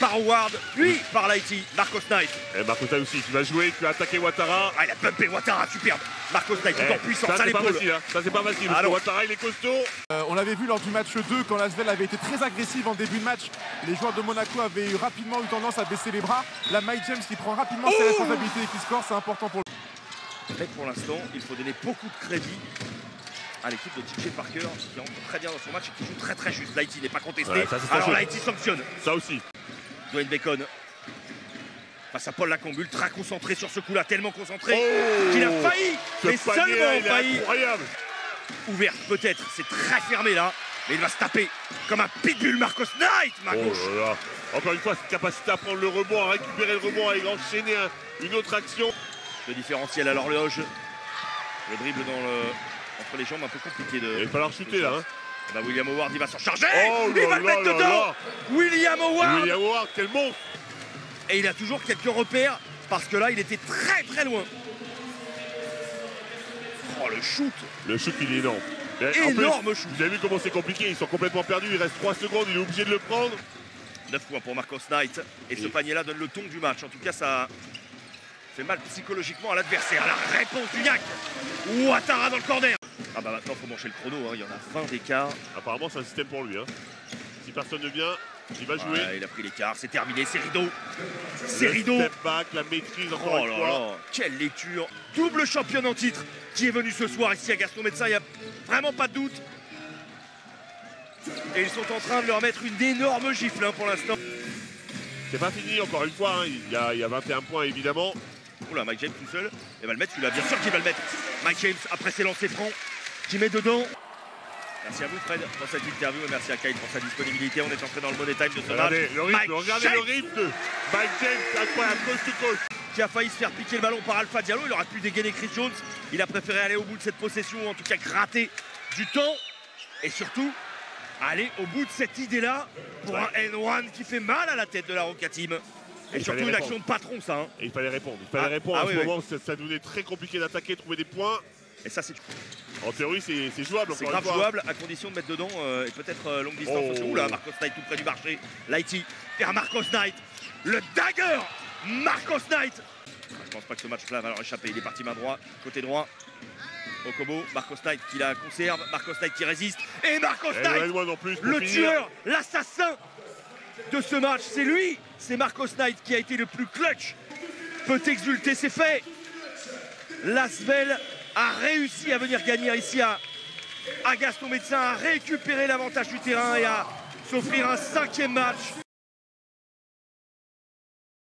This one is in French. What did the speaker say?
par Howard, puis par Lighty, Marcos Knight. Et Marcos Knight aussi, tu vas jouer, tu vas attaquer Ouattara. Ah, il a bumpé Ouattara, superbe. Marcos Knight, tout en puissance, ça à c'est pas l'épaule. facile, hein. Ça c'est pas facile, parce que Ouattara il est costaud. On l'avait vu lors du match 2 quand l'Asvel avait été très agressive en début de match. Les joueurs de Monaco avaient rapidement eu tendance à baisser les bras. Là, Mike James qui prend rapidement ses responsabilités et qui score, c'est important pour lui. Mais pour l'instant, il faut donner beaucoup de crédit à l'équipe de TJ Parker qui entre très bien dans son match et qui joue très très juste. Lighty n'est pas contesté. Ouais, ça, alors Lighty sanctionne. Ça aussi. Dwayne Bacon face à Paul Lacombe, très concentré sur ce coup-là, tellement concentré qu'il a failli, mais seulement failli. Incroyable. Ouverte peut-être, c'est très fermé là, mais il va se taper comme un pitbull Marcos Knight, ma gauche. Oh là là. Encore une fois, cette capacité à prendre le rebond, à récupérer le rebond et enchaîner une autre action. Le différentiel à l'horloge. Le dribble entre les jambes, un peu compliqué de. Il va falloir chuter là. Hein. Bah, William Howard, il va s'en charger. Oh il va le mettre dedans. William Howard. William Howard, quel monstre. Et il a toujours quelques repères parce que là, il était très très loin. Oh, le shoot. Le shoot, il est énorme. Énorme plus, shoot. Vous avez vu comment c'est compliqué, ils sont complètement perdus, il reste 3 secondes, il est obligé de le prendre. 9 points pour Marcos Knight. Et ce panier-là donne le ton du match. En tout cas, ça fait mal psychologiquement à l'adversaire. La réponse du Yak. Ouattara dans le corner. Ah bah maintenant, il faut mancher le chrono. Hein. Il y en a 20 d'écart. Apparemment, c'est un système pour lui. Hein. Si personne ne vient, il va jouer. Il a pris l'écart, c'est terminé, c'est rideau. C'est rideau. Step back, la maîtrise encore une fois. Là, quelle lecture. Double championne en titre qui est venu ce soir ici à Gaston Médecin. Il n'y a vraiment pas de doute. Et ils sont en train de leur mettre une énorme gifle hein, pour l'instant. C'est pas fini encore une fois, hein. il y a 21 points évidemment. Oula, Mike James tout seul, il va le mettre, celui-là, bien sûr qu'il va le mettre. Mike James, après ses lancers francs, qui met dedans. Merci à vous Fred pour cette interview et merci à Kyle pour sa disponibilité. On est entré dans le money time de ce match. Regardez le rythme de Mike James, incroyable, coast to coast. Qui a failli se faire piquer le ballon par Alpha Diallo. Il aurait pu dégainer Chris Jones. Il a préféré aller au bout de cette possession, ou en tout cas gratter du temps. Et surtout, aller au bout de cette idée-là pour un N1 qui fait mal à la tête de la Roca Team. Et surtout une action de patron, ça. Hein. Et il fallait répondre. À ce moment, ça devenait très compliqué d'attaquer, trouver des points. Et ça, c'est en théorie, c'est jouable. C'est grave jouable à condition de mettre dedans et peut-être longue distance. Oula, Marcos Knight tout près du marché. Lighty vers Marcos Knight. Le dagger Marcos Knight. Je pense pas que ce match-là va leur échapper. Il est parti main droite, côté droit. Okobo, Marcos Knight qui la conserve. Marcos Knight qui résiste. Et Marcos Knight, le tueur, l'assassin de ce match. C'est lui, c'est Marcos Knight qui a été le plus clutch. Peut exulter, c'est fait. L'Asvel a réussi à venir gagner ici à Gaston Médecin, à récupérer l'avantage du terrain et à s'offrir un 5e match.